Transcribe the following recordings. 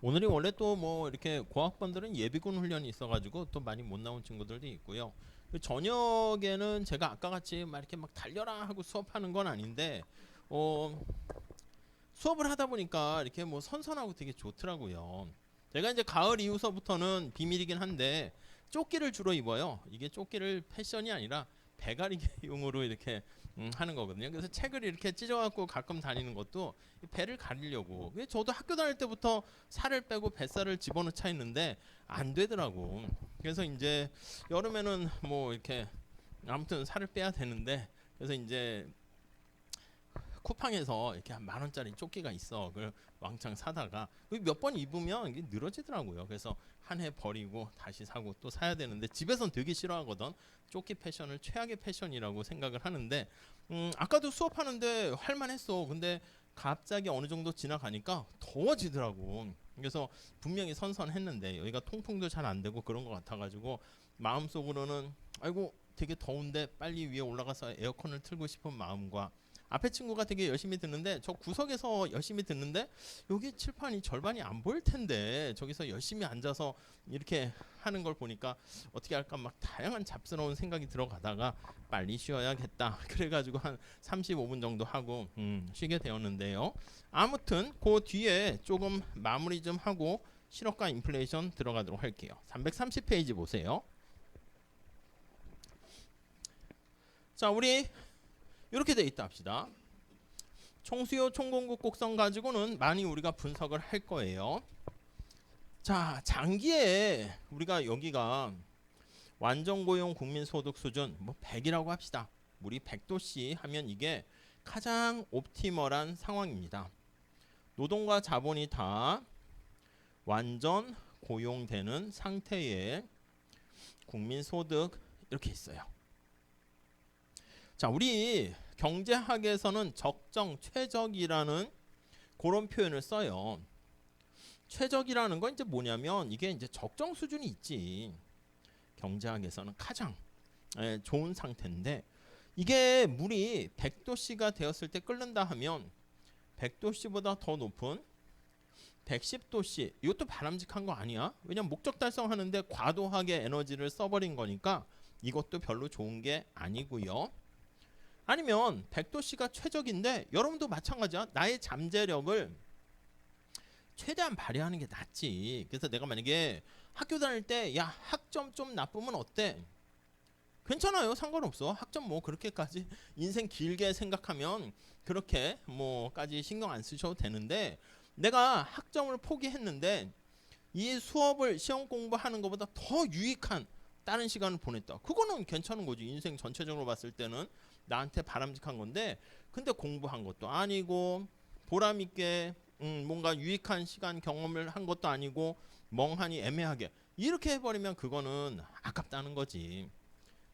오늘이 원래 또 뭐 이렇게 고학번들은 예비군 훈련이 있어가지고 또 많이 못 나온 친구들도 있고요. 그 저녁에는 제가 아까 같이 막 이렇게 막 달려라 하고 수업하는 건 아닌데 어 수업을 하다 보니까 이렇게 뭐 선선하고 되게 좋더라고요. 제가 이제 가을 이후서부터는 비밀이긴 한데 조끼를 주로 입어요. 이게 조끼를 패션이 아니라 배가리개용으로 이렇게 하는 거거든요. 그래서 책을 이렇게 찢어갖고 가끔 다니는 것도 이 배를 가리려고. 저도 학교 다닐 때부터 살을 빼고 뱃살을 집어넣자 했는데 안 되더라고. 그래서 이제 여름에는 뭐 이렇게 아무튼 살을 빼야 되는데 그래서 이제 쿠팡에서 이렇게 한 10,000원짜리 조끼가 있어. 그걸 왕창 사다가 몇 번 입으면 이게 늘어지더라고요. 그래서 한 해 버리고 다시 사고 또 사야 되는데 집에선 되게 싫어하거든. 조끼 패션을 최악의 패션이라고 생각을 하는데 아까도 수업하는데 할만했어. 근데 갑자기 어느 정도 지나가니까 더워지더라고. 그래서 분명히 선선했는데 여기가 통풍도 잘 안 되고 그런 것 같아가지고 마음속으로는 아이고 되게 더운데 빨리 위에 올라가서 에어컨을 틀고 싶은 마음과 앞에 친구가 되게 열심히 듣는데 저 구석에서 열심히 듣는데 여기 칠판이 절반이 안 보일 텐데 저기서 열심히 앉아서 이렇게 하는 걸 보니까 어떻게 할까 막 다양한 잡스러운 생각이 들어가다가 빨리 쉬어야겠다 그래가지고 한 35분 정도 하고 쉬게 되었는데요. 아무튼 그 뒤에 조금 마무리 좀 하고 실업과 인플레이션 들어가도록 할게요. 330페이지 보세요. 자, 우리 이렇게 돼 있다 합시다. 총수요 총공급 곡선 가지고는 많이 우리가 분석을 할 거예요. 자, 장기에 우리가 여기가 완전 고용 국민소득 수준 뭐 100이라고 합시다. 우리 100도씨 하면 이게 가장 옵티멀한 상황입니다. 노동과 자본이 다 완전 고용되는 상태의 국민소득 이렇게 있어요. 자, 우리 경제학에서는 적정, 최적이라는 그런 표현을 써요. 최적이라는 건 이제 뭐냐면 이게 이제 적정 수준이 있지. 경제학에서는 가장 좋은 상태인데 이게 물이 100도씨가 되었을 때 끓는다 하면 100도씨보다 더 높은 110도씨 이것도 바람직한 거 아니야? 왜냐면 목적 달성하는데 과도하게 에너지를 써버린 거니까 이것도 별로 좋은 게 아니고요. 아니면 100도씨가 최적인데 여러분도 마찬가지야. 나의 잠재력을 최대한 발휘하는 게 낫지. 그래서 내가 만약에 학교 다닐 때 야 학점 좀 나쁘면 어때? 괜찮아요. 상관없어. 학점 뭐 그렇게까지 인생 길게 생각하면 그렇게 뭐까지 신경 안 쓰셔도 되는데 내가 학점을 포기했는데 이 수업을 시험 공부하는 것보다 더 유익한 다른 시간을 보냈다. 그거는 괜찮은 거지. 인생 전체적으로 봤을 때는 나한테 바람직한 건데 근데 공부한 것도 아니고 보람 있게 뭔가 유익한 시간 경험을 한 것도 아니고 멍하니 애매하게 이렇게 해버리면 그거는 아깝다는 거지.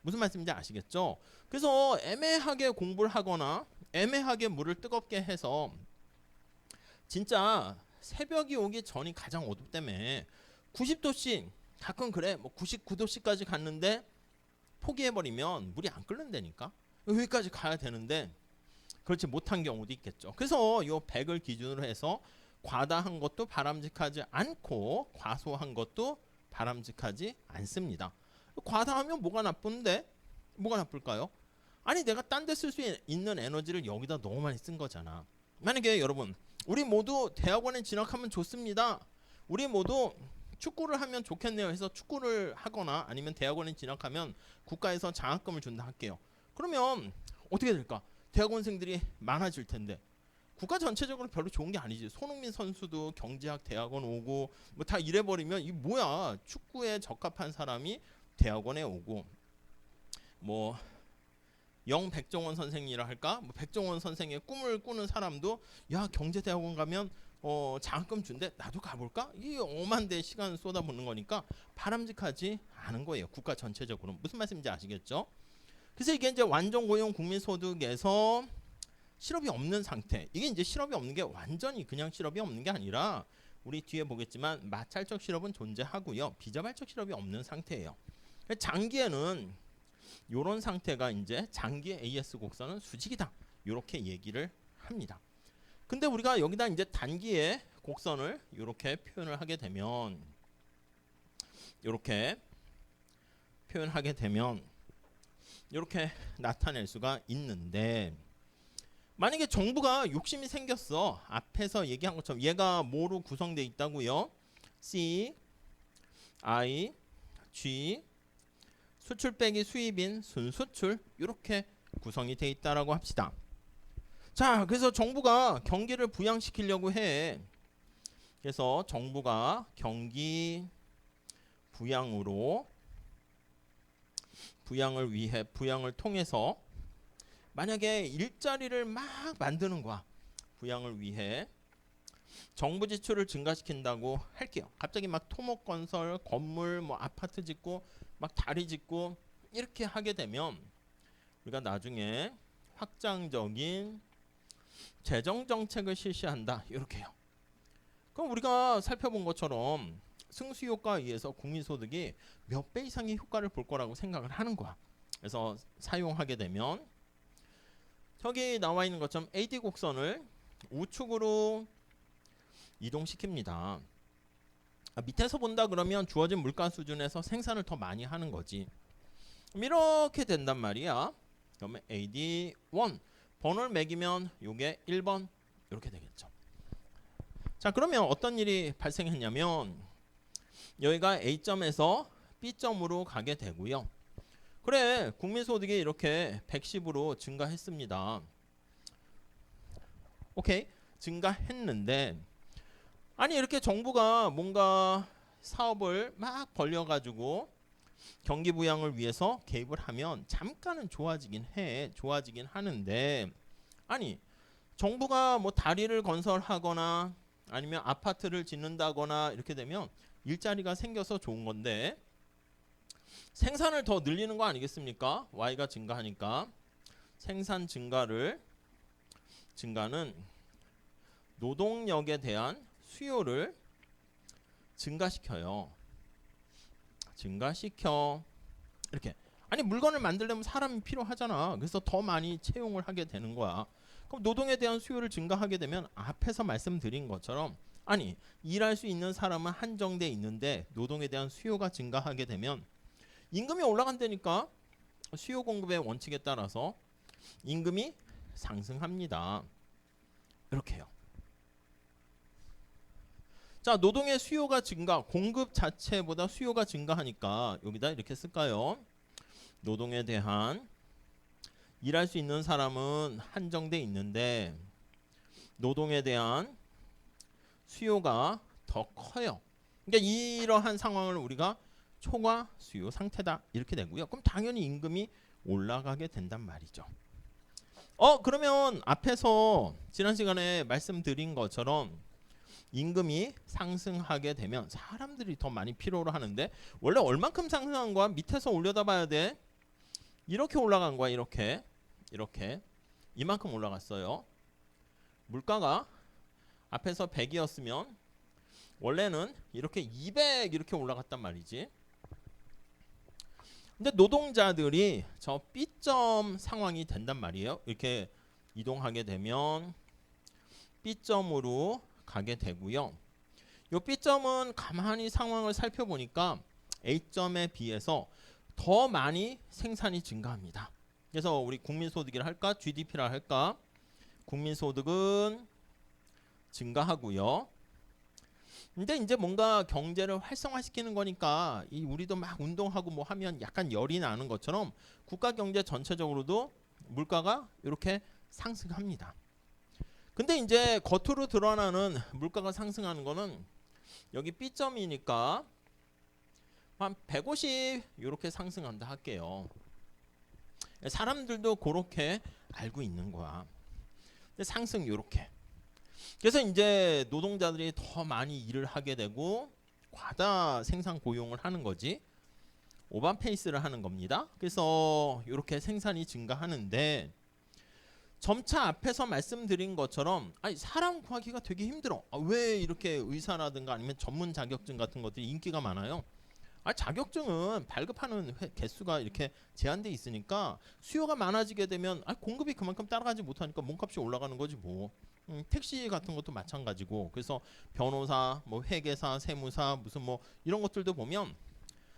무슨 말씀인지 아시겠죠? 그래서 애매하게 공부를 하거나 애매하게 물을 뜨겁게 해서 진짜 새벽이 오기 전이 가장 어둡다며 90도씩 가끔 그래 뭐 99도씩까지 갔는데 포기해버리면 물이 안 끓는다니까 여기까지 가야 되는데 그렇지 못한 경우도 있겠죠. 그래서 요 100을 기준으로 해서 과다한 것도 바람직하지 않고 과소한 것도 바람직하지 않습니다. 과다하면 뭐가 나쁜데? 뭐가 나쁠까요? 아니 내가 딴 데 쓸 수 있는 에너지를 여기다 너무 많이 쓴 거잖아. 만약에 여러분 우리 모두 대학원에 진학하면 좋습니다. 우리 모두 축구를 하면 좋겠네요 해서 축구를 하거나 아니면 대학원에 진학하면 국가에서 장학금을 준다 할게요. 그러면 어떻게 될까? 대학원생들이 많아질 텐데 국가 전체적으로 별로 좋은 게 아니지. 손흥민 선수도 경제학 대학원 오고 뭐 다 이래버리면 이 뭐야? 축구에 적합한 사람이 대학원에 오고 뭐 영백종원 선생이라 할까? 뭐 백종원 선생의 꿈을 꾸는 사람도 야 경제대학원 가면 장학금 준대 나도 가볼까? 이 엄한 데 시간 쏟아붓는 거니까 바람직하지 않은 거예요. 국가 전체적으로 무슨 말씀인지 아시겠죠? 그래서 이게 이제 완전 고용 국민소득에서 실업이 없는 상태. 이게 이제 실업이 없는 게 완전히 그냥 실업이 없는 게 아니라 우리 뒤에 보겠지만 마찰적 실업은 존재하고요. 비자발적 실업이 없는 상태예요. 장기에는 이런 상태가 이제 장기 AS 곡선은 수직이다. 이렇게 얘기를 합니다. 근데 우리가 여기다 이제 단기에 곡선을 이렇게 표현을 하게 되면 이렇게 표현하게 되면 이렇게 나타낼 수가 있는데 만약에 정부가 욕심이 생겼어. 앞에서 얘기한 것처럼 얘가 뭐로 구성되어 있다고요? C, I, G 수출 빼기 수입인 순수출 이렇게 구성이 되어 있다라고 합시다. 자, 그래서 정부가 경기를 부양시키려고 해. 그래서 정부가 경기 부양을 위해 부양을 통해서 만약에 일자리를 막 만드는 거야. 부양을 위해 정부 지출을 증가시킨다고 할게요. 갑자기 막 토목건설, 건물, 뭐 아파트 짓고 막 다리 짓고 이렇게 하게 되면 우리가 나중에 확장적인 재정 정책을 실시한다. 이렇게요. 그럼 우리가 살펴본 것처럼 승수 효과에 의해서 국민소득이 몇 배 이상의 효과를 볼 거라고 생각을 하는 거야. 그래서 사용하게 되면 저기 나와 있는 것처럼 AD 곡선을 우측으로 이동시킵니다. 밑에서 본다 그러면 주어진 물가 수준에서 생산을 더 많이 하는 거지. 이렇게 된단 말이야. 그러면 AD1 번호를 매기면 요게 1번 이렇게 되겠죠. 자, 그러면 어떤 일이 발생했냐면 여기가 A점에서 B점으로 가게 되고요. 그래, 국민소득이 이렇게 110으로 증가했습니다. 오케이, 증가했는데 아니 이렇게 정부가 뭔가 사업을 막 벌려가지고 경기 부양을 위해서 개입을 하면 잠깐은 좋아지긴 하는데 아니 정부가 뭐 다리를 건설하거나 아니면 아파트를 짓는다거나 이렇게 되면 일자리가 생겨서 좋은 건데 생산을 더 늘리는 거 아니겠습니까? Y가 증가하니까 생산 증가는 노동력에 대한 수요를 증가시켜 이렇게. 아니 물건을 만들려면 사람이 필요하잖아. 그래서 더 많이 채용을 하게 되는 거야. 그럼 노동에 대한 수요를 증가하게 되면 앞에서 말씀드린 것처럼 아니 일할 수 있는 사람은 한정돼 있는데 노동에 대한 수요가 증가하게 되면 임금이 올라간다니까 수요 공급의 원칙에 따라서 임금이 상승합니다. 이렇게요. 자, 노동의 수요가 증가, 공급 자체보다 수요가 증가하니까 여기다 이렇게 쓸까요? 노동에 대한 일할 수 있는 사람은 한정돼 있는데 노동에 대한 수요가 더 커요. 그러니까 이러한 상황을 우리가 초과 수요 상태다 이렇게 되고요. 그럼 당연히 임금이 올라가게 된단 말이죠. 그러면 앞에서 지난 시간에 말씀드린 것처럼 임금이 상승하게 되면 사람들이 더 많이 필요로 하는데 원래 얼만큼 상승한 거야? 밑에서 올려다 봐야 돼. 이렇게 올라간 거야. 이렇게 이만큼 올라갔어요. 물가가 앞에서 100이었으면 원래는 이렇게 200 이렇게 올라갔단 말이지. 근데 노동자들이 저 B점 상황이 된단 말이에요. 이렇게 이동하게 되면 B점으로 가게 되고요. 이 B점은 가만히 상황을 살펴보니까 A점에 비해서 더 많이 생산이 증가합니다. 그래서 우리 국민소득이라 할까? GDP라 할까? 국민소득은 증가하고요. 근데 이제 뭔가 경제를 활성화시키는 거니까 이 우리도 막 운동하고 뭐 하면 약간 열이 나는 것처럼 국가 경제 전체적으로도 물가가 이렇게 상승합니다. 근데 이제 겉으로 드러나는 물가가 상승하는 거는 여기 B점이니까 한 150 이렇게 상승한다 할게요. 사람들도 그렇게 알고 있는 거야. 근데 상승 이렇게. 그래서 이제 노동자들이 더 많이 일을 하게 되고 과다 생산 고용을 하는 거지. 오버페이스를 하는 겁니다. 그래서 이렇게 생산이 증가하는데 점차 앞에서 말씀드린 것처럼 아니 사람 구하기가 되게 힘들어. 왜 이렇게 의사라든가 아니면 전문 자격증 같은 것들이 인기가 많아요? 자격증은 발급하는 개수가 이렇게 제한돼 있으니까 수요가 많아지게 되면 공급이 그만큼 따라가지 못하니까 몸값이 올라가는 거지 뭐. 택시 같은 것도 마찬가지고 그래서 변호사, 뭐 회계사, 세무사 무슨 뭐 이런 것들도 보면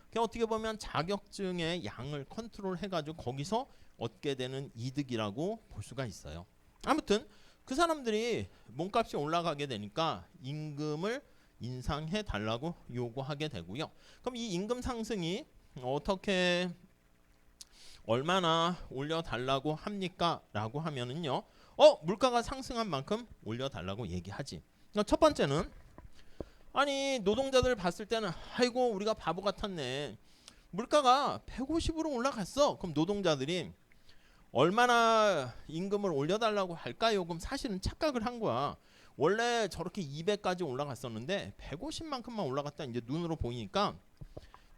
그냥 어떻게 보면 자격증의 양을 컨트롤 해가지고 거기서 얻게 되는 이득이라고 볼 수가 있어요. 아무튼 그 사람들이 몸값이 올라가게 되니까 임금을 인상해 달라고 요구하게 되고요. 그럼 이 임금 상승이 어떻게 얼마나 올려달라고 합니까? 라고 하면은요. 물가가 상승한 만큼 올려달라고 얘기하지. 그러니까 첫 번째는 아니 노동자들 봤을 때는 아이고 우리가 바보 같았네. 물가가 150으로 올라갔어. 그럼 노동자들이 얼마나 임금을 올려달라고 할까요? 그럼 사실은 착각을 한 거야. 원래 저렇게 200까지 올라갔었는데 150만큼만 올라갔다 이제 눈으로 보이니까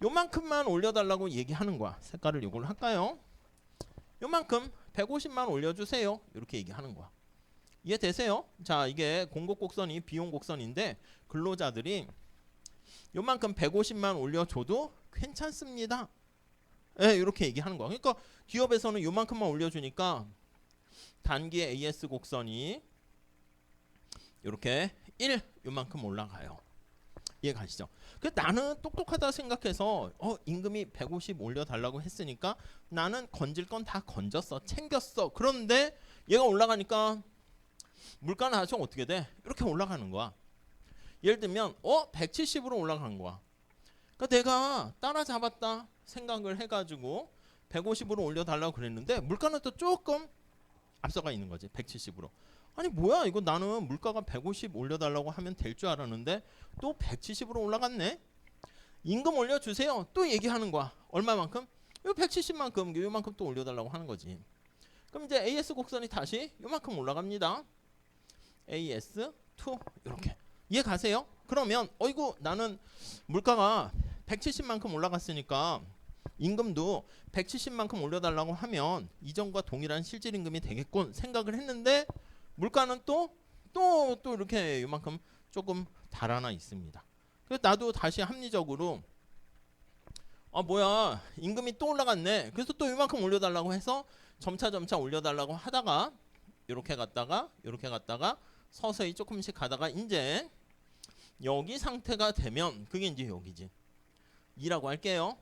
요만큼만 올려달라고 얘기하는 거야. 색깔을 이걸로 할까요? 요만큼 150만 올려주세요. 이렇게 얘기하는 거야. 이해되세요? 자, 이게 공급 곡선이 비용 곡선인데 근로자들이 요만큼 150만 올려줘도 괜찮습니다. 예, 이렇게 얘기하는 거야. 그러니까 기업에서는 요만큼만 올려주니까 단기 AS 곡선이 이렇게 1 요만큼 올라가요. 이해 가시죠? 그 나는 똑똑하다 생각해서 임금이 150 올려달라고 했으니까 나는 건질 건 다 건졌어. 챙겼어. 그런데 얘가 올라가니까 물가는 아주 어떻게 돼? 이렇게 올라가는 거야. 예를 들면 170으로 올라간 거야. 그러니까 내가 따라잡았다 생각을 해가지고 150으로 올려달라고 그랬는데 물가는 또 조금 앞서가 있는 거지. 170으로. 아니 뭐야 이거 나는 물가가 150 올려달라고 하면 될 줄 알았는데 또 170으로 올라갔네. 임금 올려주세요. 또 얘기하는 거야. 얼마만큼? 요 170만큼 요만큼 또 올려달라고 하는 거지. 그럼 이제 AS 곡선이 다시 요만큼 올라갑니다. AS2 이렇게. 이해 가세요? 그러면 어이구 나는 물가가 170만큼 올라갔으니까 임금도 170만큼 올려달라고 하면 이전과 동일한 실질임금이 되겠군 생각을 했는데 물가는 또 이렇게 이만큼 조금 달아나 있습니다. 그래서 나도 다시 합리적으로 뭐야 임금이 또 올라갔네. 그래서 또 이만큼 올려달라고 해서 점차 올려달라고 하다가 이렇게 갔다가 서서히 조금씩 가다가 이제 여기 상태가 되면 그게 이제 여기지. 2라고 할게요.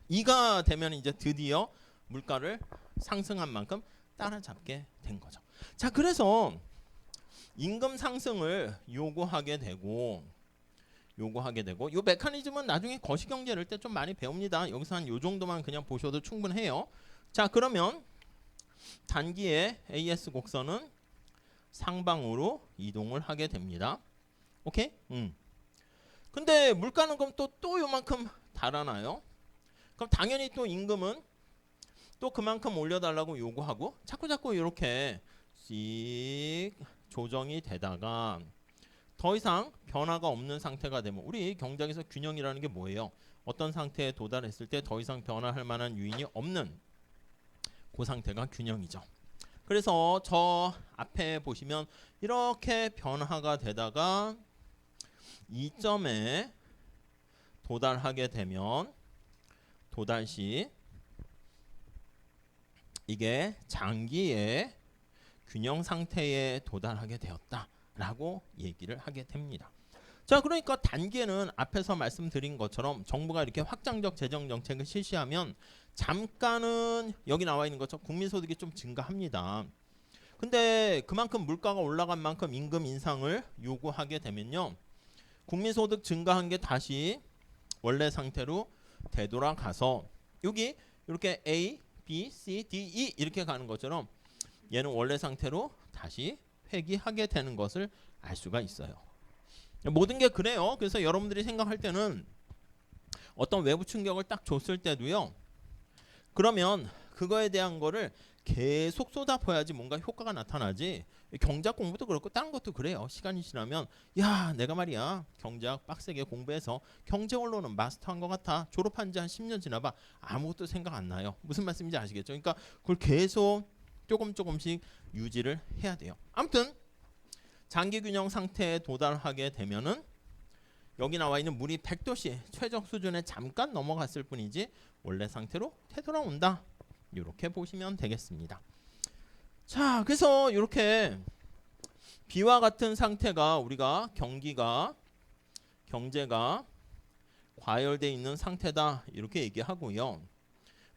2가 되면 이제 드디어 물가를 상승한 만큼 따라잡게 된 거죠. 자, 그래서 임금 상승을 요구하게 되고 요 메커니즘은 나중에 거시경제를 때 좀 많이 배웁니다. 여기서 한 요 정도만 그냥 보셔도 충분해요. 자, 그러면 단기의 AS 곡선은 상방으로 이동을 하게 됩니다. 오케이? 근데 물가는 그럼 또 요만큼 달아나요. 그럼 당연히 또 임금은 또 그만큼 올려달라고 요구하고 자꾸 이렇게 씩 조정이 되다가 더 이상 변화가 없는 상태가 되면 우리 경제학에서 균형이라는 게 뭐예요? 어떤 상태에 도달했을 때 더 이상 변화할 만한 요인이 없는 그 상태가 균형이죠. 그래서 저 앞에 보시면 이렇게 변화가 되다가 이점에 도달하게 되면 도달시 이게 장기의 균형 상태에 도달하게 되었다라고 얘기를 하게 됩니다. 자, 그러니까 단기에는 앞에서 말씀드린 것처럼 정부가 이렇게 확장적 재정 정책을 실시하면 잠깐은 여기 나와 있는 것처럼 국민소득이 좀 증가합니다. 근데 그만큼 물가가 올라간 만큼 임금 인상을 요구하게 되면요. 국민소득 증가한 게 다시 원래 상태로 되돌아가서 여기 이렇게 A, B, C, D, E 이렇게 가는 것처럼 얘는 원래 상태로 다시 회귀하게 되는 것을 알 수가 있어요. 모든 게 그래요. 그래서 여러분들이 생각할 때는 어떤 외부 충격을 딱 줬을 때도요. 그러면 그거에 대한 거를 계속 쏟아부어야지 뭔가 효과가 나타나지. 경제학 공부도 그렇고 다른 것도 그래요. 시간이 지나면 야 내가 말이야 경제학 빡세게 공부해서 경제 원론은 마스터한 것 같아. 졸업한 지 한 10년 지나봐. 아무것도 생각 안 나요. 무슨 말씀인지 아시겠죠? 그러니까 그걸 계속 조금씩 유지를 해야 돼요. 아무튼 장기 균형 상태에 도달하게 되면은 여기 나와 있는 물이 100도씨 최적 수준에 잠깐 넘어갔을 뿐이지 원래 상태로 되돌아온다. 이렇게 보시면 되겠습니다. 자, 그래서 이렇게 B와 같은 상태가 우리가 경제가 과열돼 있는 상태다 이렇게 얘기하고요.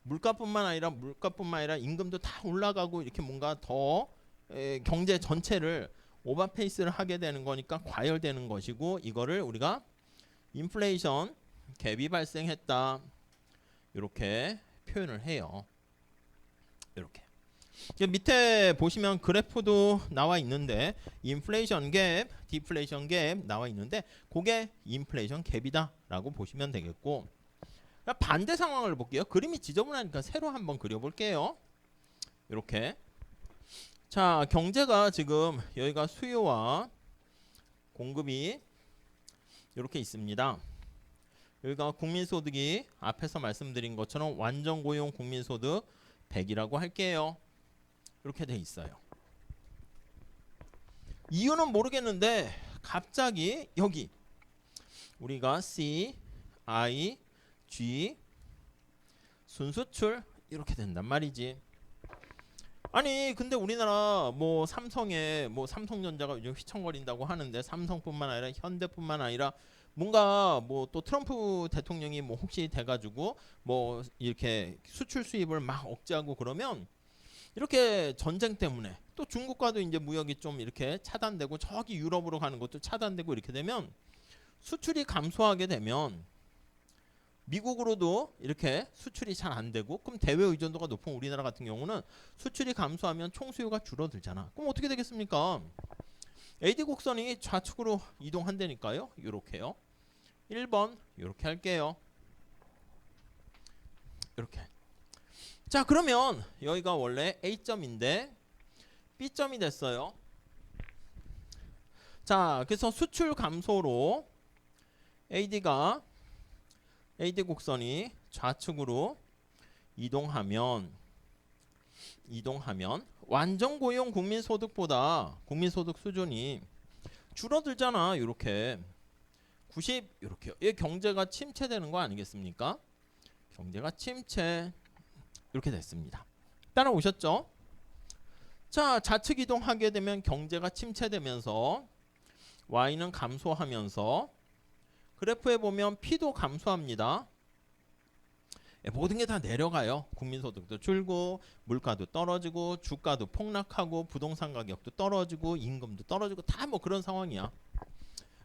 물가뿐만 아니라 임금도 다 올라가고 이렇게 뭔가 더 경제 전체를 오버페이스를 하게 되는 거니까 과열되는 것이고 이거를 우리가 인플레이션 갭이 발생했다 이렇게 표현을 해요. 이렇게 밑에 보시면 그래프도 나와 있는데 인플레이션 갭, 디플레이션 갭 나와 있는데 그게 인플레이션 갭이다 라고 보시면 되겠고 반대 상황을 볼게요. 그림이 지저분하니까 새로 한번 그려볼게요. 이렇게 자 경제가 지금 여기가 수요와 공급이 이렇게 있습니다. 여기가 국민소득이 앞에서 말씀드린 것처럼 완전고용 국민소득 100이라고 할게요. 이렇게 돼 있어요. 이유는 모르겠는데 갑자기 여기 우리가 C, I, G 순수출 이렇게 된단 말이지. 아니 근데 우리나라 뭐 삼성에 뭐 삼성전자가 요즘 휘청거린다고 하는데 삼성뿐만 아니라 현대뿐만 아니라 뭔가 뭐 또 트럼프 대통령이 뭐 혹시 돼가지고 뭐 이렇게 수출 수입을 막 억제하고 그러면 이렇게 전쟁 때문에 또 중국과도 이제 무역이 좀 이렇게 차단되고 저기 유럽으로 가는 것도 차단되고 이렇게 되면 수출이 감소하게 되면 미국으로도 이렇게 수출이 잘 안 되고 그럼 대외 의존도가 높은 우리나라 같은 경우는 수출이 감소하면 총수요가 줄어들잖아. 그럼 어떻게 되겠습니까? AD 곡선이 좌측으로 이동한다니까요. 이렇게요. 1번 이렇게 할게요. 이렇게. 자 그러면 여기가 원래 A점인데 B점이 됐어요. 자 그래서 수출 감소로 AD 곡선이 좌측으로 이동하면 완전 고용 국민소득보다 국민소득 수준이 줄어들잖아. 이렇게 90 이렇게요. 이 경제가 침체되는 거 아니겠습니까? 경제가 침체 이렇게 됐습니다. 따라오셨죠? 자 좌측 이동하게 되면 경제가 침체되면서 Y는 감소하면서 그래프에 보면 P도 감소합니다. 모든 게 다 내려가요. 국민소득도 줄고 물가도 떨어지고 주가도 폭락하고 부동산 가격도 떨어지고 임금도 떨어지고 다 뭐 그런 상황이야.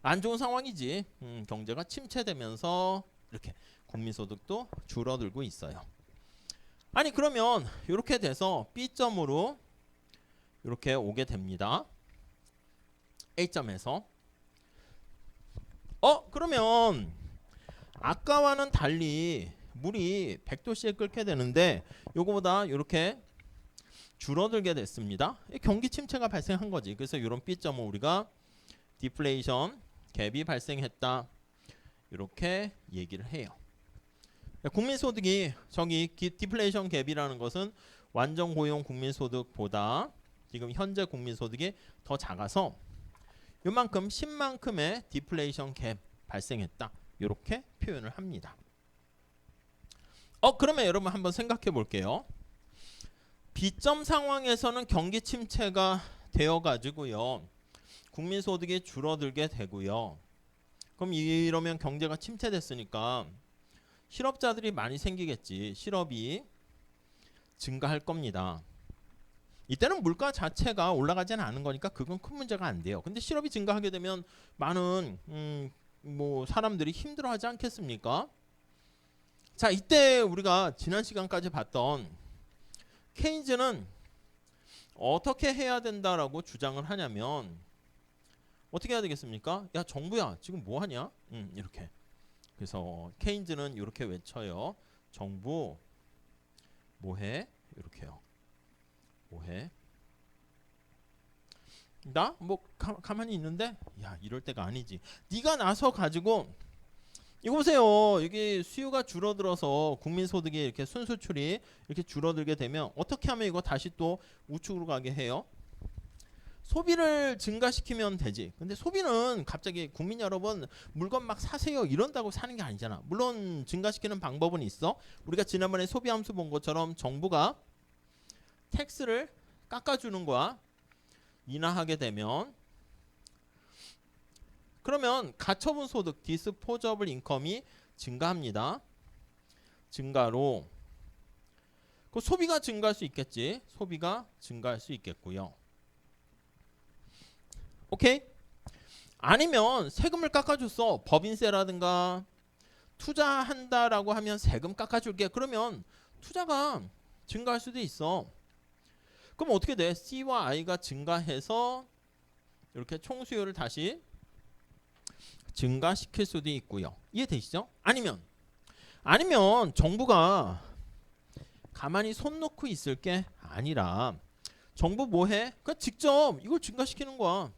안 좋은 상황이지. 경제가 침체되면서 이렇게 국민소득도 줄어들고 있어요. 아니 그러면 이렇게 돼서 B점으로 이렇게 오게 됩니다. A점에서 그러면 아까와는 달리 물이 100도씨에 끓게 되는데 요거보다 이렇게 줄어들게 됐습니다. 경기 침체가 발생한 거지. 그래서 이런 B점은 우리가 디플레이션 갭이 발생했다 이렇게 얘기를 해요. 국민소득이 저기 디플레이션 갭이라는 것은 완전 고용 국민소득보다 지금 현재 국민소득이 더 작아서 요만큼 10만큼의 디플레이션 갭 발생했다 이렇게 표현을 합니다. 그러면 여러분 한번 생각해 볼게요. B점 상황에서는 경기 침체가 되어 가지고요 국민소득이 줄어들게 되고요. 그럼 이러면 경제가 침체됐으니까 실업자들이 많이 생기겠지. 실업이 증가할 겁니다. 이때는 물가 자체가 올라가지는 않은 거니까 그건 큰 문제가 안 돼요. 근데 실업이 증가하게 되면 많은 뭐 사람들이 힘들어하지 않겠습니까? 자 이때 우리가 지난 시간까지 봤던 케인즈는 어떻게 해야 된다라고 주장을 하냐면 어떻게 해야 되겠습니까? 야 정부야 지금 뭐 하냐? 이렇게. 그래서 케인즈는 이렇게 외쳐요. 정부 뭐해? 이렇게요. 뭐해? 나 뭐 가만히 있는데 야 이럴 때가 아니지. 네가 나서 가지고 이거 보세요. 여기 수요가 줄어들어서 국민소득이 이렇게 순수출이 이렇게 줄어들게 되면 어떻게 하면 이거 다시 또 우측으로 가게 해요? 소비를 증가시키면 되지. 근데 소비는 갑자기 국민 여러분 물건 막 사세요 이런다고 사는 게 아니잖아. 물론 증가시키는 방법은 있어. 우리가 지난번에 소비함수 본 것처럼 정부가 텍스를 깎아주는 거야. 인하하게 되면. 그러면 가처분 소득 디스포저블 인컴이 증가합니다. 증가로 그 소비가 증가할 수 있겠지. 소비가 증가할 수 있겠고요. 오케이? 아니면 세금을 깎아줬어. 법인세라든가 투자한다라고 하면 세금 깎아줄게. 그러면 투자가 증가할 수도 있어. 그럼 어떻게 돼? C와 I가 증가해서 이렇게 총수요를 다시 증가시킬 수도 있고요. 이해되시죠? 아니면 정부가 가만히 손 놓고 있을 게 아니라 정부 뭐해? 그냥 직접 이걸 증가시키는 거야.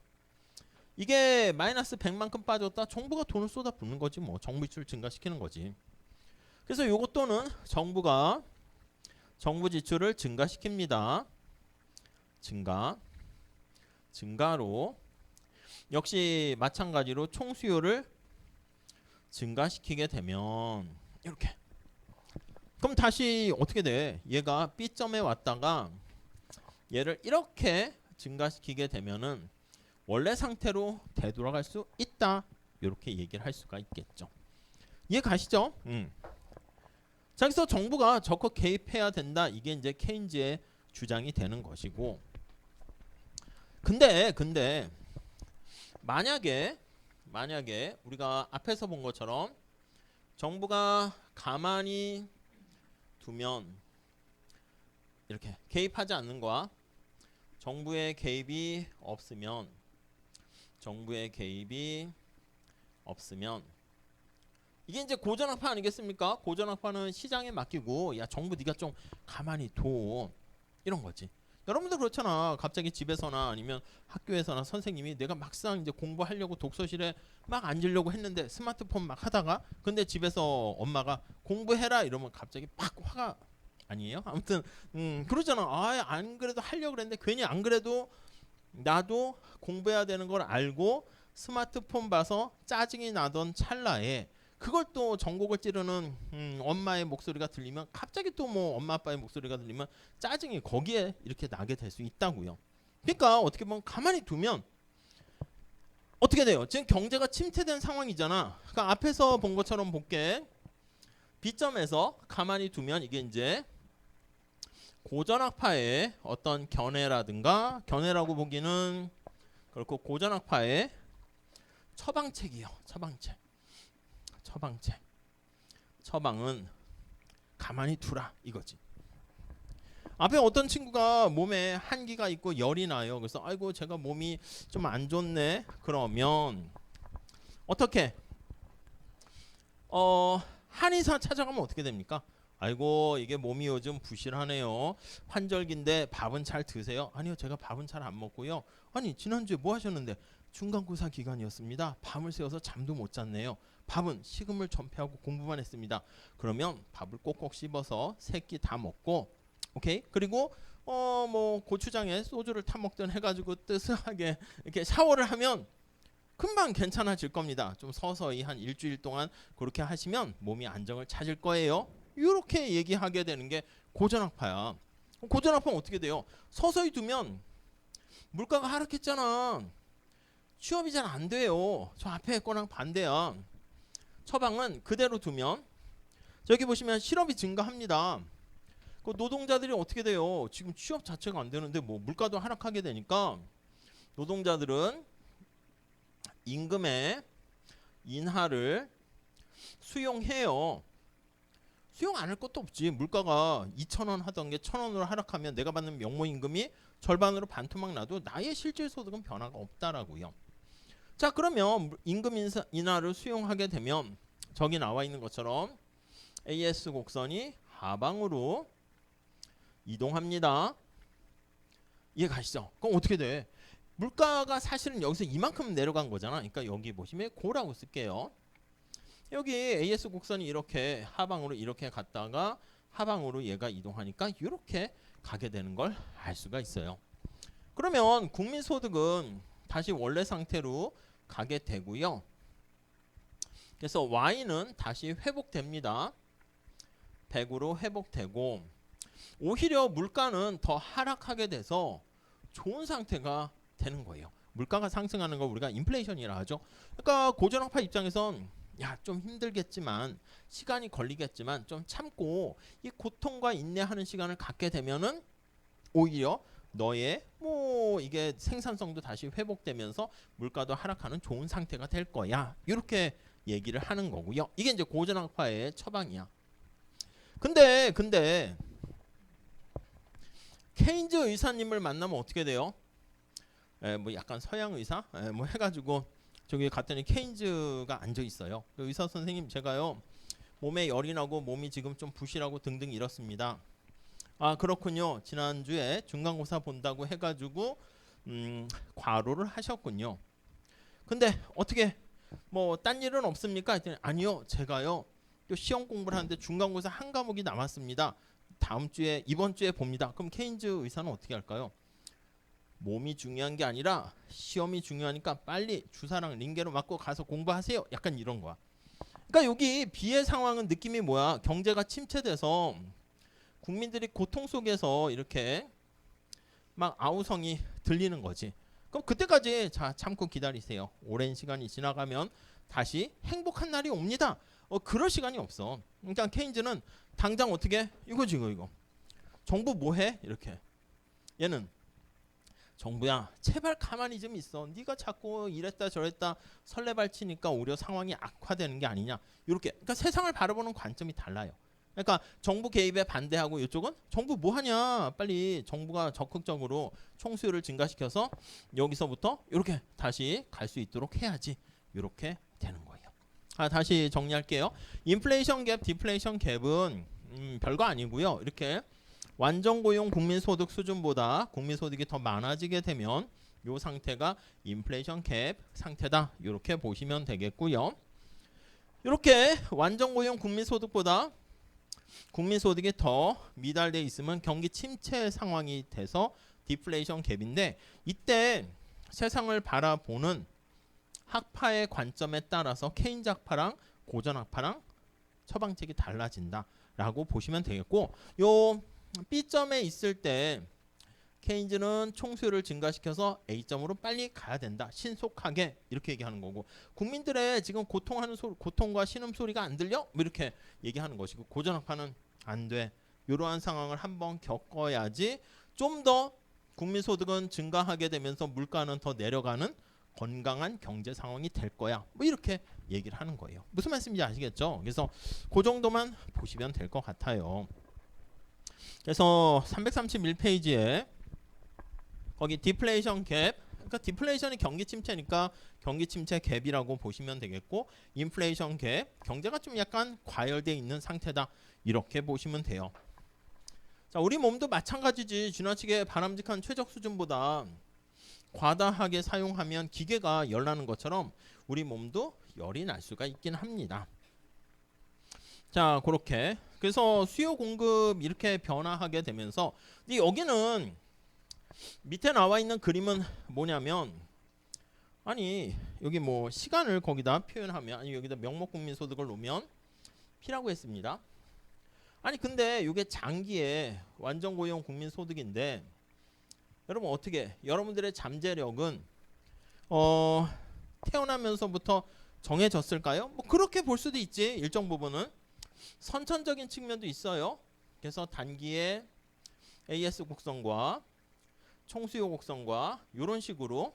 이게 마이너스 100만큼 빠졌다. 정부가 돈을 쏟아 붓는 거지 뭐. 정부 지출 증가시키는 거지. 그래서 요것 또는 정부가 정부 지출을 증가시킵니다. 증가로 역시 마찬가지로 총수요를 증가시키게 되면 이렇게. 그럼 다시 어떻게 돼? 얘가 B점에 왔다가 얘를 이렇게 증가시키게 되면은 원래 상태로 되돌아갈 수 있다. 이렇게 얘기를 할 수가 있겠죠. 이해 가시죠? 자, 그래서 정부가 적극 개입해야 된다. 이게 이제 케인즈의 주장이 되는 것이고. 근데 만약에 우리가 앞에서 본 것처럼 정부가 가만히 두면 이렇게 개입하지 않는 거야. 정부의 개입이 없으면 이게 이제 고전학파 아니겠습니까? 고전학파는 시장에 맡기고 야 정부 네가 좀 가만히 둬 이런 거지. 여러분들 그렇잖아. 갑자기 집에서나 아니면 학교에서나 선생님이 내가 막상 이제 공부하려고 독서실에 막 앉으려고 했는데 스마트폰 막 하다가 근데 집에서 엄마가 공부해라 이러면 갑자기 팍 화가 아니에요? 아무튼 그러잖아. 아, 안 그래도 하려고 그랬는데 괜히 안 그래도 나도 공부해야 되는 걸 알고 스마트폰 봐서 짜증이 나던 찰나에 그걸 또 전곡을 찌르는 엄마의 목소리가 들리면 갑자기 또 뭐 엄마 아빠의 목소리가 들리면 짜증이 거기에 이렇게 나게 될 수 있다고요. 그러니까 어떻게 보면 가만히 두면 어떻게 돼요? 지금 경제가 침체된 상황이잖아. 그러니까 앞에서 본 것처럼 볼게. B점에서 가만히 두면 이게 이제 고전학파의 어떤 견해라고 보기는 그렇고 고전학파의 처방책이요. 처방은 가만히 두라 이거지. 앞에 어떤 친구가 몸에 한기가 있고 열이 나요. 그래서 아이고 제가 몸이 좀 안 좋네. 그러면 어떻게? 한의사 찾아가면 어떻게 됩니까? 아이고 이게 몸이 요즘 부실하네요. 환절기인데 밥은 잘 드세요? 아니요 제가 밥은 잘 안 먹고요. 아니 지난주에 뭐 하셨는데? 중간고사 기간이었습니다. 밤을 새워서 잠도 못 잤네요. 밥은 식음을 전폐하고 공부만 했습니다. 그러면 밥을 꼭꼭 씹어서 세 끼 다 먹고 오케이? 그리고 뭐 고추장에 소주를 타 먹든 해가지고 뜨스하게 이렇게 샤워를 하면 금방 괜찮아질 겁니다. 좀 서서히 한 일주일 동안 그렇게 하시면 몸이 안정을 찾을 거예요. 이렇게 얘기하게 되는 게 고전학파야. 고전학파는 어떻게 돼요? 서서히 두면 물가가 하락했잖아. 취업이 잘 안 돼요. 저 앞에 거랑 반대야. 처방은 그대로 두면 저기 보시면 실업이 증가합니다. 그 노동자들이 어떻게 돼요? 지금 취업 자체가 안 되는데 뭐 물가도 하락하게 되니까 노동자들은 임금의 인하를 수용해요. 수용 안 할 것도 없지. 물가가 2,000원 하던 게 1,000원으로 하락하면 내가 받는 명목임금이 절반으로 반토막 나도 나의 실질 소득은 변화가 없다라고요. 자 그러면 임금 인하를 수용하게 되면 저기 나와 있는 것처럼 AS 곡선이 하방으로 이동합니다. 이해 가시죠? 그럼 어떻게 돼? 물가가 사실은 여기서 이만큼 내려간 거잖아. 그러니까 여기 보시면 고라고 쓸게요. 여기 AS 곡선이 이렇게 하방으로 이렇게 갔다가 하방으로 얘가 이동하니까 이렇게 가게 되는 걸 알 수가 있어요. 그러면 국민소득은 다시 원래 상태로 가게 되고요. 그래서 Y는 다시 회복됩니다. 100으로 회복되고 오히려 물가는 더 하락하게 돼서 좋은 상태가 되는 거예요. 물가가 상승하는 걸 우리가 인플레이션이라 하죠. 그러니까 고전학파 입장에선 야, 좀 힘들겠지만 시간이 걸리겠지만 좀 참고 이 고통과 인내하는 시간을 갖게 되면은 오히려 너의 뭐 이게 생산성도 다시 회복되면서 물가도 하락하는 좋은 상태가 될 거야. 이렇게 얘기를 하는 거고요. 이게 이제 고전학파의 처방이야. 근데 케인즈 의사님을 만나면 어떻게 돼요? 뭐 약간 서양 의사 뭐 해가지고 저기 갔더니 케인즈가 앉아 있어요. 의사 선생님, 제가요 몸에 열이 나고 몸이 지금 좀 부실하고 등등 이렇습니다. 아, 그렇군요. 지난주에 중간고사 본다고 해가지고 과로를 하셨군요. 근데 어떻게 뭐 딴 일은 없습니까? 했더니 아니요, 제가요 또 시험 공부를 하는데 중간고사 한 과목이 남았습니다. 다음 주에, 이번 주에 봅니다. 그럼 케인즈 의사는 어떻게 할까요? 몸이 중요한 게 아니라 시험이 중요하니까 빨리 주사랑 링게로 맞고 가서 공부하세요. 약간 이런 거야. 그러니까 여기 비의 상황은 느낌이 뭐야? 경제가 침체돼서 국민들이 고통 속에서 이렇게 막 아우성이 들리는 거지. 그럼 그때까지 자, 참고 기다리세요. 오랜 시간이 지나가면 다시 행복한 날이 옵니다. 그럴 시간이 없어. 그러니까 케인즈는 당장 어떻게 이거지 이거. 정부 뭐해? 이렇게. 얘는 정부야, 제발 가만히 좀 있어. 네가 자꾸 이랬다 저랬다 설레발치니까 오히려 상황이 악화되는 게 아니냐. 이렇게. 그러니까 세상을 바라보는 관점이 달라요. 그러니까 정부 개입에 반대하고 이쪽은 정부 뭐 하냐. 빨리 정부가 적극적으로 총수요를 증가시켜서 여기서부터 이렇게 다시 갈 수 있도록 해야지. 이렇게 되는 거예요. 다시 정리할게요. 인플레이션 갭, 디플레이션 갭은 별거 아니고요. 이렇게 완전 고용 국민소득 수준보다 국민소득이 더 많아지게 되면 이 상태가 인플레이션 갭 상태다. 이렇게 보시면 되겠고요. 이렇게 완전 고용 국민소득보다 국민소득이 더 미달돼 있으면 경기 침체 상황이 돼서 디플레이션 갭인데, 이때 세상을 바라보는 학파의 관점에 따라서 케인즈 학파랑 고전 학파랑 처방책이 달라진다라고 보시면 되겠고, 요 B점에 있을 때 케인즈는 총수요를 증가시켜서 A점으로 빨리 가야 된다. 신속하게 이렇게 얘기하는 거고, 국민들의 지금 고통과 신음소리가 안 들려? 뭐 이렇게 얘기하는 것이고, 고전학파는 안 돼. 이러한 상황을 한번 겪어야지 좀 더 국민소득은 증가하게 되면서 물가는 더 내려가는 건강한 경제 상황이 될 거야. 뭐 이렇게 얘기를 하는 거예요. 무슨 말씀인지 아시겠죠? 그래서 그 정도만 보시면 될 것 같아요. 그래서 331페이지에 거기 디플레이션 갭, 그러니까 디플레이션이 경기 침체니까 경기 침체 갭이라고 보시면 되겠고, 인플레이션 갭, 경제가 좀 약간 과열되어 있는 상태다. 이렇게 보시면 돼요. 자, 우리 몸도 마찬가지지. 지나치게 바람직한 최적 수준보다 과다하게 사용하면 기계가 열나는 것처럼 우리 몸도 열이 날 수가 있긴 합니다. 자, 그렇게 그래서 수요 공급 이렇게 변화하게 되면서, 여기는 밑에 나와 있는 그림은 뭐냐면, 아니 여기 뭐 시간을 거기다 표현하면, 아니 여기다 명목국민소득을 놓으면 P라고 했습니다. 아니 근데 이게 장기의 완전고용 국민소득인데, 여러분 어떻게, 여러분들의 잠재력은 태어나면서부터 정해졌을까요? 뭐 그렇게 볼 수도 있지. 일정 부분은 선천적인 측면도 있어요. 그래서 단기의 AS 곡선과 총수요 곡선과 이런 식으로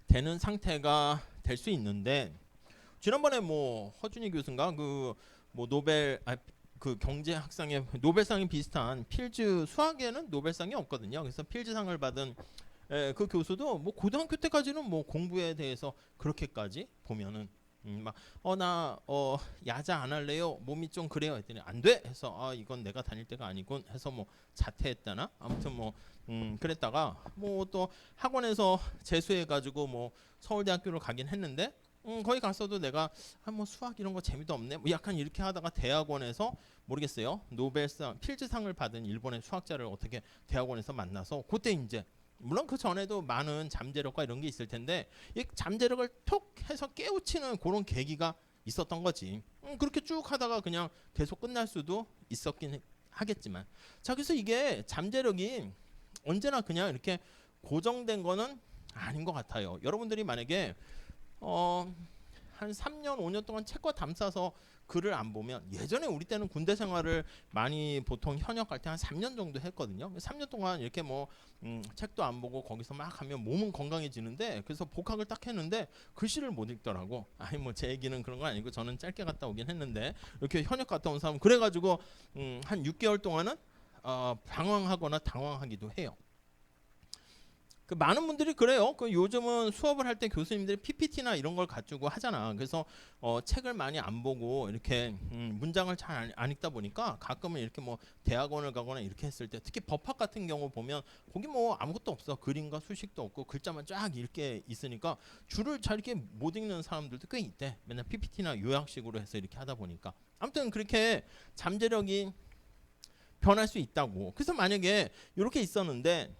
되는 상태가 될 수 있는데, 지난번에 뭐 허준희 교수인가 그 뭐 노벨 그 경제학상에 노벨상이 비슷한 필즈, 수학에는 노벨상이 없거든요. 그래서 필즈상을 받은 그 교수도 뭐 고등학교 때까지는 뭐 공부에 대해서 그렇게까지 보면은 나 야자 안 할래요. 몸이 좀 그래요. 했더니 안 돼. 해서 이건 내가 다닐 때가 아니군. 해서 뭐 자퇴했다나. 아무튼 뭐 그랬다가 뭐 또 학원에서 재수해 가지고 뭐 서울대학교를 가긴 했는데, 거기 갔어도 내가 뭐 수학 이런 거 재미도 없네. 뭐 약간 이렇게 하다가 대학원에서 모르겠어요. 노벨상 필즈상을 받은 일본의 수학자를 어떻게 대학원에서 만나서, 그때 이제 물론 그 전에도 많은 잠재력과 이런 게 있을 텐데, 이 잠재력을 톡 해서 깨우치는 그런 계기가 있었던 거지. 그렇게 쭉 하다가 그냥 계속 끝날 수도 있었긴 하겠지만, 자, 그래서 이게 잠재력이 언제나 그냥 이렇게 고정된 거는 아닌 것 같아요. 여러분들이 만약에 한 3년 5년 동안 책과 담싸서 글을 안 보면, 예전에 우리 때는 군대 생활을 많이 보통 현역할 때 한 3년 정도 했거든요. 3년 동안 이렇게 뭐 책도 안 보고 거기서 막 하면 몸은 건강해지는데, 그래서 복학을 딱 했는데 글씨를 못 읽더라고. 아니 뭐 제 얘기는 그런 건 아니고 저는 짧게 갔다 오긴 했는데, 이렇게 현역 갔다 온 사람 그래가지고 한 6개월 동안은 방황하거나 당황하기도 해요. 그 많은 분들이 그래요. 그 요즘은 수업을 할 때 교수님들이 PPT나 이런 걸 가지고 하잖아. 그래서 책을 많이 안 보고 이렇게 문장을 잘 안 읽다 보니까 가끔은 이렇게 뭐 대학원을 가거나 이렇게 했을 때, 특히 법학 같은 경우 보면 거기 뭐 아무것도 없어. 그림과 수식도 없고 글자만 쫙 읽게 있으니까 줄을 잘 이렇게 못 읽는 사람들도 꽤 있대. 맨날 PPT나 요약식으로 해서 이렇게 하다 보니까. 아무튼 그렇게 잠재력이 변할 수 있다고. 그래서 만약에 이렇게 있었는데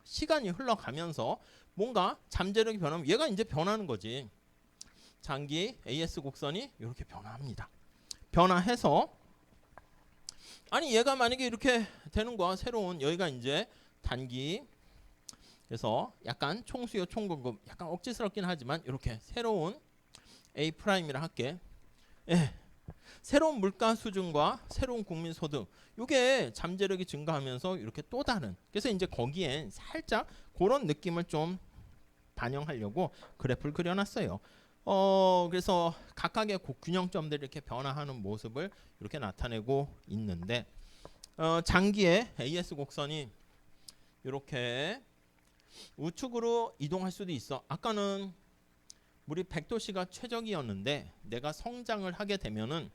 시간이 흘러가면서 뭔가 잠재력이 변하면 얘가 이제 변하는 거지. 장기 AS 곡선이 이렇게 변화합니다. 변화해서, 아니 얘가 만약에 이렇게 되는 거야. 새로운, 여기가 이제 단기, 그래서 약간 총수요 총공급, 약간 억지스럽긴 하지만 이렇게 새로운 A'이라 할게. 예. 새로운 물가 수준과 새로운 국민 소득, 이게 잠재력이 증가하면서 이렇게 또 다른, 그래서 이제 거기엔 살짝 그런 느낌을 좀 반영하려고 그래프를 그려놨어요. 그래서 각각의 균형점들이 이렇게 변화하는 모습을 이렇게 나타내고 있는데, 장기의 AS 곡선이 이렇게 우측으로 이동할 수도 있어. 아까는 우리 100도씨가 최적이었는데 내가 성장을 하게 되면은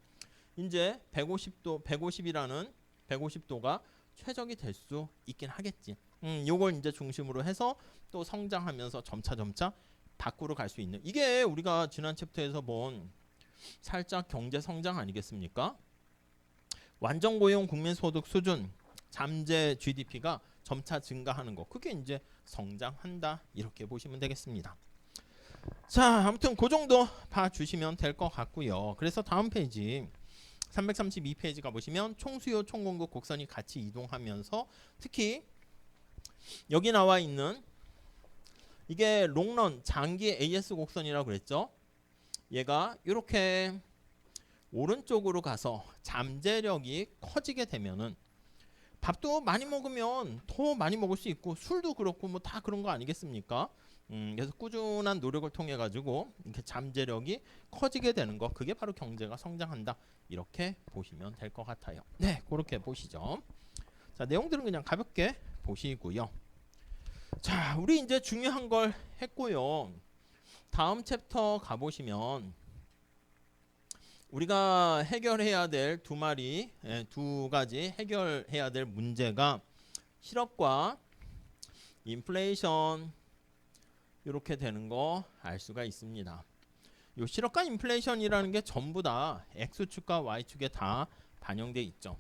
이제 150이라는 150도가 최적이 될 수 있긴 하겠지. 요걸 이제 중심으로 해서 또 성장하면서 점차 밖으로 갈 수 있는, 이게 우리가 지난 챕터에서 본 살짝 경제 성장 아니겠습니까? 완전 고용 국민 소득 수준, 잠재 GDP가 점차 증가하는 거, 그게 이제 성장한다, 이렇게 보시면 되겠습니다. 자, 아무튼 그 정도 봐주시면 될 것 같고요. 그래서 다음 페이지 332페이지 가보시면 총수요 총공급 곡선이 같이 이동하면서, 특히 여기 나와 있는 이게 롱런 장기 AS 곡선이라고 그랬죠. 얘가 이렇게 오른쪽으로 가서 잠재력이 커지게 되면은, 밥도 많이 먹으면 더 많이 먹을 수 있고 술도 그렇고 뭐 다 그런 거 아니겠습니까? 그래서 꾸준한 노력을 통해 가지고 이렇게 잠재력이 커지게 되는 거, 그게 바로 경제가 성장한다, 이렇게 보시면 될 것 같아요. 네, 그렇게 보시죠. 자, 내용들은 그냥 가볍게 보시고요. 자, 우리 이제 중요한 걸 했고요. 다음 챕터 가보시면 우리가 해결해야 될 두 가지 해결해야 될 문제가 실업과 인플레이션, 이렇게 되는 거 알 수가 있습니다. 요 실업과 인플레이션이라는 게 전부 다 X축과 Y축에 다 반영돼 있죠.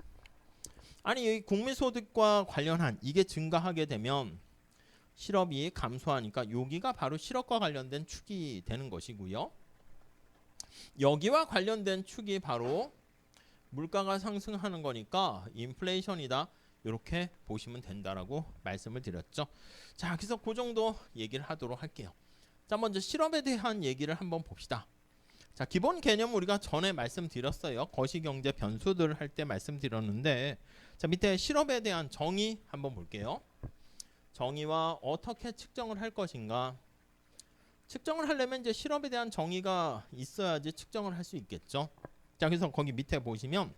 아니 이 국민소득과 관련한 이게 증가하게 되면 실업이 감소하니까 여기가 바로 실업과 관련된 축이 되는 것이고요. 여기와 관련된 축이 바로 물가가 상승하는 거니까 인플레이션이다, 이렇게 보시면 된다라고 말씀을 드렸죠. 자, 그래서 그 정도 얘기를 하도록 할게요. 자, 먼저 실업에 대한 얘기를 한번 봅시다. 자, 기본 개념 우리가 전에 말씀드렸어요. 거시경제 변수들을 할 때 말씀드렸는데, 자, 밑에 실업에 대한 정의 한번 볼게요. 정의와 어떻게 측정을 할 것인가. 측정을 하려면 이제 실업에 대한 정의가 있어야지 측정을 할 수 있겠죠. 자, 그래서 거기 밑에 보시면,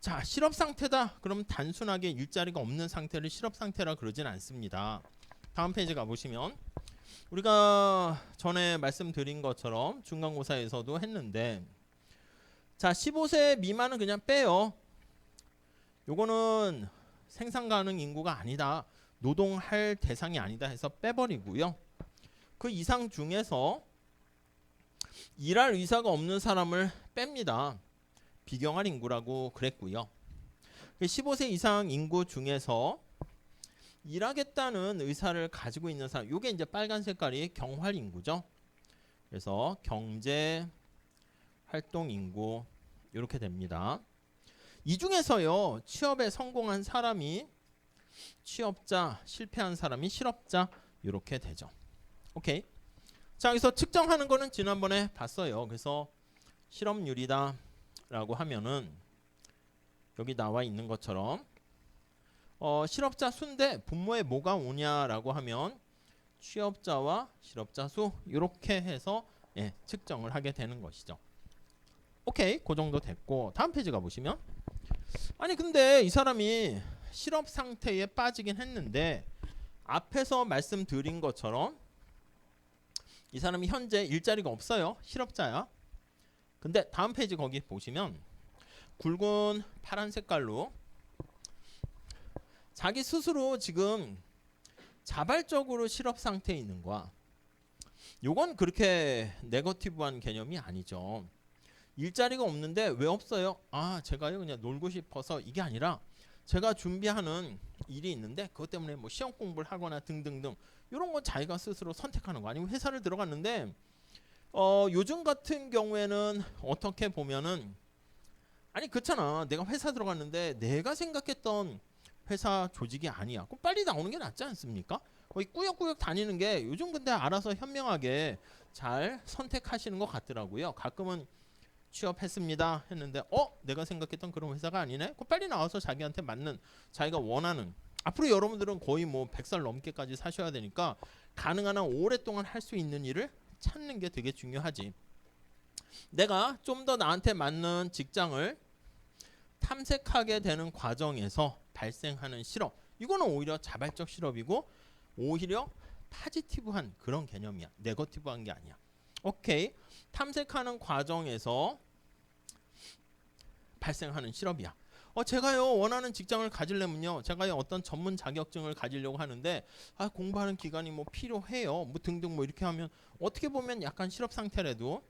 자, 실업 상태다, 그럼 단순하게 일자리가 없는 상태를 실업 상태라 그러진 않습니다. 다음 페이지 가보시면 우리가 전에 말씀드린 것처럼 중간고사에서도 했는데, 자, 15세 미만은 그냥 빼요. 요거는 생산 가능 인구가 아니다, 노동할 대상이 아니다 해서 빼버리고요. 그 이상 중에서 일할 의사가 없는 사람을 뺍니다. 비경할 인구라고 그랬고요. 15세 이상 인구 중에서 일하겠다는 의사를 가지고 있는 사람, 요게 이제 빨간 색깔이 경활 인구죠. 그래서 경제 활동 인구 이렇게 됩니다. 이 중에서요 취업에 성공한 사람이 취업자, 실패한 사람이 실업자 이렇게 되죠. 오케이. 자, 여기서 측정하는 거는 지난번에 봤어요. 그래서 실업률이다 라고 하면은 여기 나와 있는 것처럼 실업자 수인데 분모에 뭐가 오냐라고 하면 취업자와 실업자 수 이렇게 해서 측정을 하게 되는 것이죠. 오케이, 그 정도 됐고 다음 페이지 가보시면 아니 근데 이 사람이 실업 상태에 빠지긴 했는데 앞에서 말씀드린 것처럼 이 사람이 현재 일자리가 없어요. 실업자야. 근데 다음 페이지 거기 보시면 굵은 파란 색깔로 자기 스스로 지금 자발적으로 실업 상태에 있는 거야. 요건 그렇게 네거티브한 개념이 아니죠. 일자리가 없는데 왜 없어요? 아, 제가요 그냥 놀고 싶어서 이게 아니라 제가 준비하는 일이 있는데 그것 때문에 뭐 시험 공부를 하거나 등등등 이런 건 자기가 스스로 선택하는 거. 아니면 회사를 들어갔는데 요즘 같은 경우에는 어떻게 보면은 아니 그렇잖아. 내가 회사 들어갔는데 내가 생각했던 회사 조직이 아니야. 그럼 빨리 나오는 게 낫지 않습니까? 거의 꾸역꾸역 다니는 게 요즘 근데 알아서 현명하게 잘 선택하시는 것 같더라고요. 가끔은 취업했습니다 했는데 내가 생각했던 그런 회사가 아니네. 그럼 빨리 나와서 자기한테 맞는 자기가 원하는 앞으로 여러분들은 거의 뭐 100살 넘게까지 사셔야 되니까 가능한 한 오랫동안 할 수 있는 일을 찾는 게 되게 중요하지. 내가 좀 더 나한테 맞는 직장을 탐색하게 되는 과정에서 발생하는 실업 이거는 오히려 자발적 실업이고 오히려 파지티브한 그런 개념이야. 네거티브한 게 아니야. 오케이. 탐색하는 과정에서 발생하는 실업이야. 제가요 원하는 직장을 가지려면요 제가요 어떤 전문 자격증을 가지려고 하는데 공부하는 기간이 뭐 필요해요 뭐 등등 뭐 이렇게 하면 어떻게 보면 약간 실업 상태라도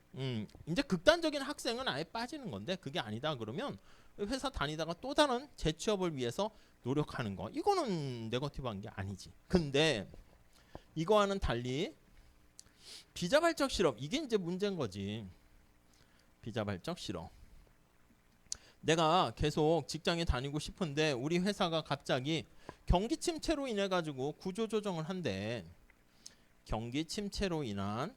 이제 극단적인 학생은 아예 빠지는 건데 그게 아니다 그러면 회사 다니다가 또 다른 재취업을 위해서 노력하는 거 이거는 네거티브한 게 아니지. 근데 이거와는 달리 비자발적 실업 이게 이제 문제인 거지. 비자발적 실업 내가 계속 직장에 다니고 싶은데 우리 회사가 갑자기 경기 침체로 인해 가지고 구조조정을 한대. 경기 침체로 인한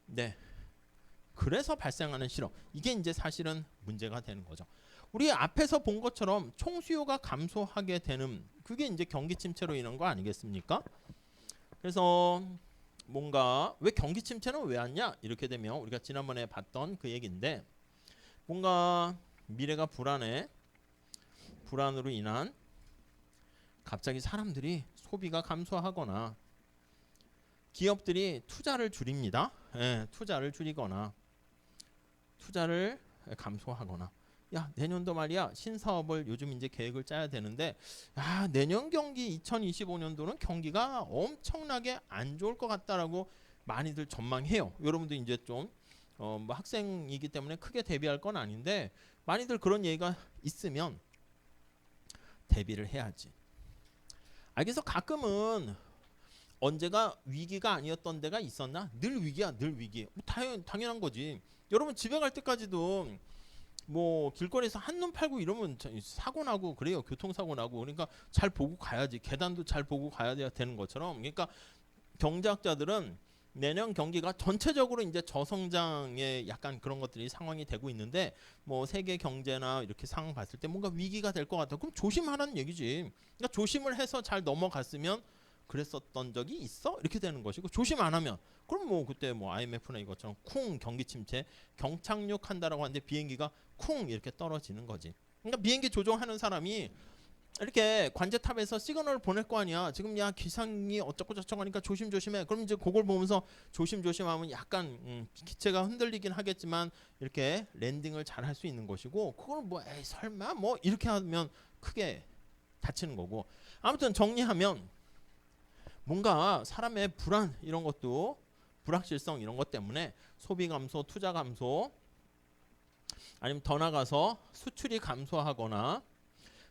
네 그래서 발생하는 실업 이게 이제 사실은 문제가 되는 거죠. 우리 앞에서 본 것처럼 총수요가 감소하게 되는 그게 이제 경기 침체로 인한 거 아니겠습니까? 그래서 뭔가 왜 경기 침체는 왜 왔냐 이렇게 되면 우리가 지난번에 봤던 그 얘기인데 뭔가 미래가 불안으로 인한 갑자기 사람들이 소비가 감소하거나 기업들이 투자를 줄입니다. 투자를 줄이거나 투자를 감소하거나 야 내년도 말이야 신사업을 요즘 이제 계획을 짜야 되는데 내년 경기 2025년도는 경기가 엄청나게 안 좋을 것 같다라고 많이들 전망해요. 여러분도 이제 좀 뭐 학생이기 때문에 크게 대비할 건 아닌데 많이들 그런 얘기가 있으면 대비를 해야지. 그래서 가끔은 언제가 위기가 아니었던 데가 있었나? 늘 위기야, 늘 위기. 뭐 당연한 거지. 여러분 집에 갈 때까지도 뭐 길거리에서 한눈 팔고 이러면 사고 나고 그래요. 교통사고 나고. 그러니까 잘 보고 가야지. 계단도 잘 보고 가야 되는 것처럼. 그러니까 경제학자들은 내년 경기가 전체적으로 이제 저성장의 약간 그런 것들이 상황이 되고 있는데 뭐 세계 경제나 이렇게 상황 봤을 때 뭔가 위기가 될 것 같아. 그럼 조심하라는 얘기지. 그러니까 조심을 해서 잘 넘어갔으면 그랬었던 적이 있어? 이렇게 되는 것이고 조심 안 하면 그럼 뭐 그때 뭐 IMF나 이것처럼 쿵 경기 침체 경착륙한다라고 하는데 비행기가 쿵 이렇게 떨어지는 거지. 그러니까 비행기 조종하는 사람이 이렇게 관제탑에서 시그널을 보낼 거 아니야. 지금 야 기상이 어쩌고 저쩌고 하니까 조심조심해. 그럼 이제 그걸 보면서 조심조심하면 약간 기체가 흔들리긴 하겠지만 이렇게 랜딩을 잘 할 수 있는 것이고 그걸 뭐 에이 설마 뭐 이렇게 하면 크게 다치는 거고. 아무튼 정리하면 뭔가 사람의 불안 이런 것도 불확실성 이런 것 때문에 소비 감소, 투자 감소 아니면 더 나가서 수출이 감소하거나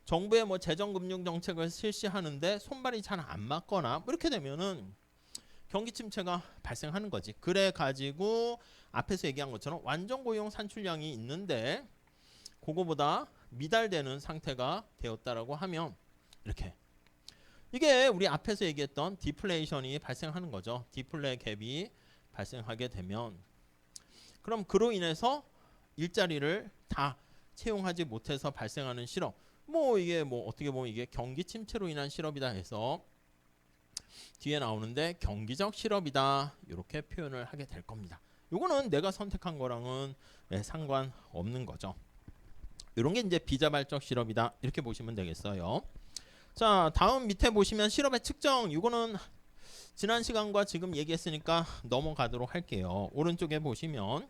정부의 뭐 재정금융 정책을 실시하는데 손발이 잘 안 맞거나 뭐 이렇게 되면은 경기 침체가 발생하는 거지. 그래 가지고 앞에서 얘기한 것처럼 완전 고용 산출량이 있는데 그거보다 미달되는 상태가 되었다라고 하면 이렇게 이게 우리 앞에서 얘기했던 디플레이션이 발생하는 거죠. 디플레 갭이 발생하게 되면 그럼 그로 인해서 일자리를 다 채용하지 못해서 발생하는 실업 뭐 이게 뭐 어떻게 보면 이게 경기 침체로 인한 실업이다 해서 뒤에 나오는데 경기적 실업이다 이렇게 표현을 하게 될 겁니다. 요거는 내가 선택한 거랑은 상관없는 거죠. 이런 게 이제 비자발적 실업이다 이렇게 보시면 되겠어요. 자, 다음 밑에 보시면 실업의 측정 이거는 지난 시간과 지금 얘기했으니까 넘어가도록 할게요. 오른쪽에 보시면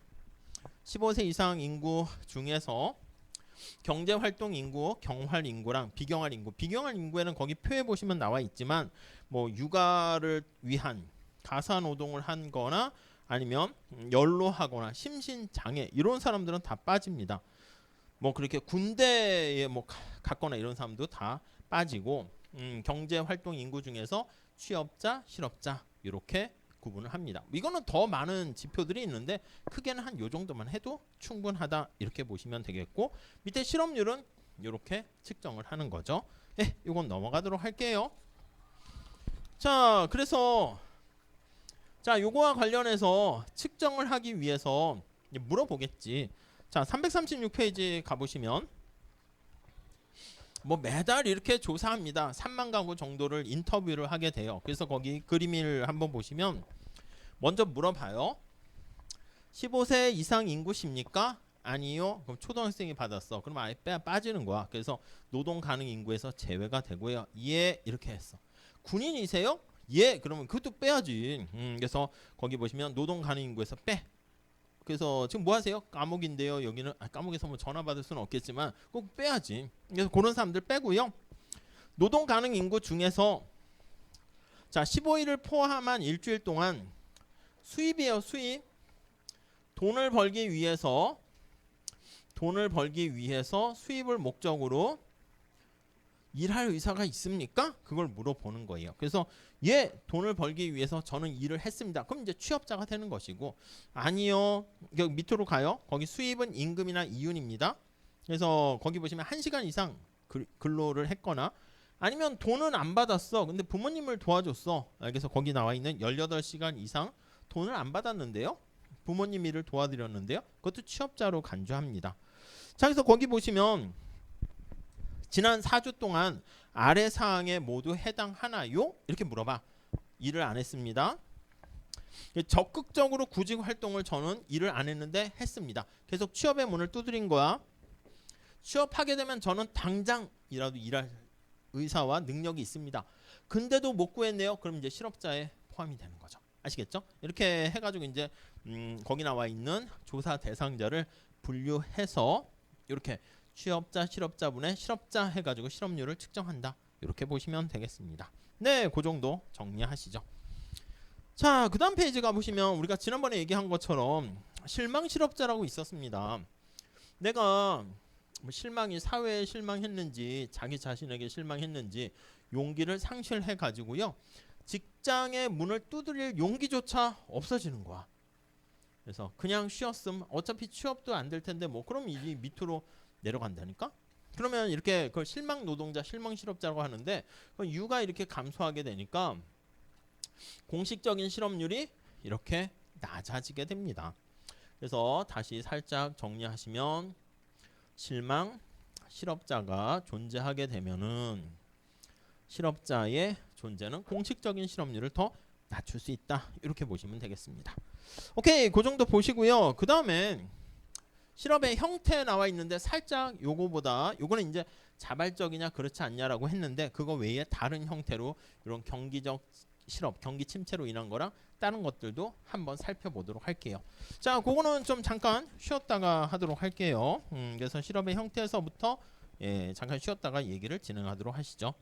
15세 이상 인구 중에서 경제활동 인구, 경활 인구랑 비경활 인구. 비경활 인구에는 거기 표에 보시면 나와 있지만 뭐 육아를 위한 가사 노동을 한 거나 아니면 연로하거나 심신장애 이런 사람들은 다 빠집니다. 뭐 그렇게 군대에 뭐 갔거나 이런 사람도 다 빠지고 경제활동 인구 중에서 취업자, 실업자 이렇게 구분을 합니다. 이거는 더 많은 지표들이 있는데 크게는 한 요 정도만 해도 충분하다 이렇게 보시면 되겠고 밑에 실업률은 이렇게 측정을 하는 거죠. 예, 이건 넘어가도록 할게요. 자, 그래서 자, 요거와 관련해서 측정을 하기 위해서 물어보겠지. 자, 336페이지 가보시면 뭐 매달 이렇게 조사합니다. 3만 가구 정도를 인터뷰를 하게 돼요. 그래서 거기 그림을 한번 보시면 먼저 물어봐요. 15세 이상 인구십니까? 아니요. 그럼 초등학생이 받았어. 그럼 아예 빠지는 거야. 그래서 노동 가능 인구에서 제외가 되고요. 예, 이렇게 했어. 군인이세요? 예, 그러면 그것도 빼야지. 그래서 거기 보시면 노동 가능 인구에서 빼. 그래서 지금 뭐 하세요? 감옥인데요. 여기는 감옥에서 뭐 전화 받을 수는 없겠지만 꼭 빼야지. 그래서 그런 사람들 빼고요. 노동 가능 인구 중에서 자 15일을 포함한 일주일 동안 수입이에요. 수입. 돈을 벌기 위해서 수입을 목적으로 일할 의사가 있습니까? 그걸 물어보는 거예요. 그래서 예, 돈을 벌기 위해서 저는 일을 했습니다. 그럼 이제 취업자가 되는 것이고 아니요. 여기 밑으로 가요. 거기 수입은 임금이나 이윤입니다. 그래서 거기 보시면 1시간 이상 근로를 했거나 아니면 돈은 안 받았어. 근데 부모님을 도와줬어. 그래서 거기 나와 있는 18시간 이상 돈을 안 받았는데요. 부모님 일을 도와드렸는데요. 그것도 취업자로 간주합니다. 자, 그래서 거기 보시면 지난 4주 동안 아래 사항에 모두 해당하나요? 이렇게 물어봐. 일을 안 했습니다. 적극적으로 구직 활동을 저는 일을 안 했는데 했습니다. 계속 취업의 문을 두드린 거야. 취업하게 되면 저는 당장이라도 일할 의사와 능력이 있습니다. 근데도 못 구했네요. 그럼 이제 실업자에 포함이 되는 거죠. 아시겠죠? 이렇게 해가지고 이제 거기 나와 있는 조사 대상자를 분류해서 이렇게 취업자, 실업자분의 실업자 해가지고 실업률을 측정한다. 이렇게 보시면 되겠습니다. 네, 그 정도 정리하시죠. 자, 그 다음 페이지 가보시면 우리가 지난번에 얘기한 것처럼 실망 실업자라고 있었습니다. 내가 실망이 사회에 실망했는지 자기 자신에게 실망했는지 용기를 상실해가지고요. 직장의 문을 두드릴 용기조차 없어지는 거야. 그래서 그냥 쉬었음 어차피 취업도 안 될 텐데 뭐 그럼 이 밑으로 내려간다니까? 그러면 이렇게 그걸 실망 노동자, 실망 실업자라고 하는데 이유가 이렇게 감소하게 되니까 공식적인 실업률이 이렇게 낮아지게 됩니다. 그래서 다시 살짝 정리하시면 실망 실업자가 존재하게 되면은 실업자의 존재는 공식적인 실업률을 더 낮출 수 있다. 이렇게 보시면 되겠습니다. 오케이, 그 정도 보시고요. 그 다음에 실업의 형태 나와 있는데 살짝 요거는 이제 자발적이냐 그렇지 않냐라고 했는데 그거 외에 다른 형태로 이런 경기적 실업, 경기 침체로 인한 거랑 다른 것들도 한번 살펴보도록 할게요. 자, 그거는 좀 잠깐 쉬었다가 하도록 할게요. 그래서 실업의 형태에서부터 잠깐 쉬었다가 얘기를 진행하도록 하시죠.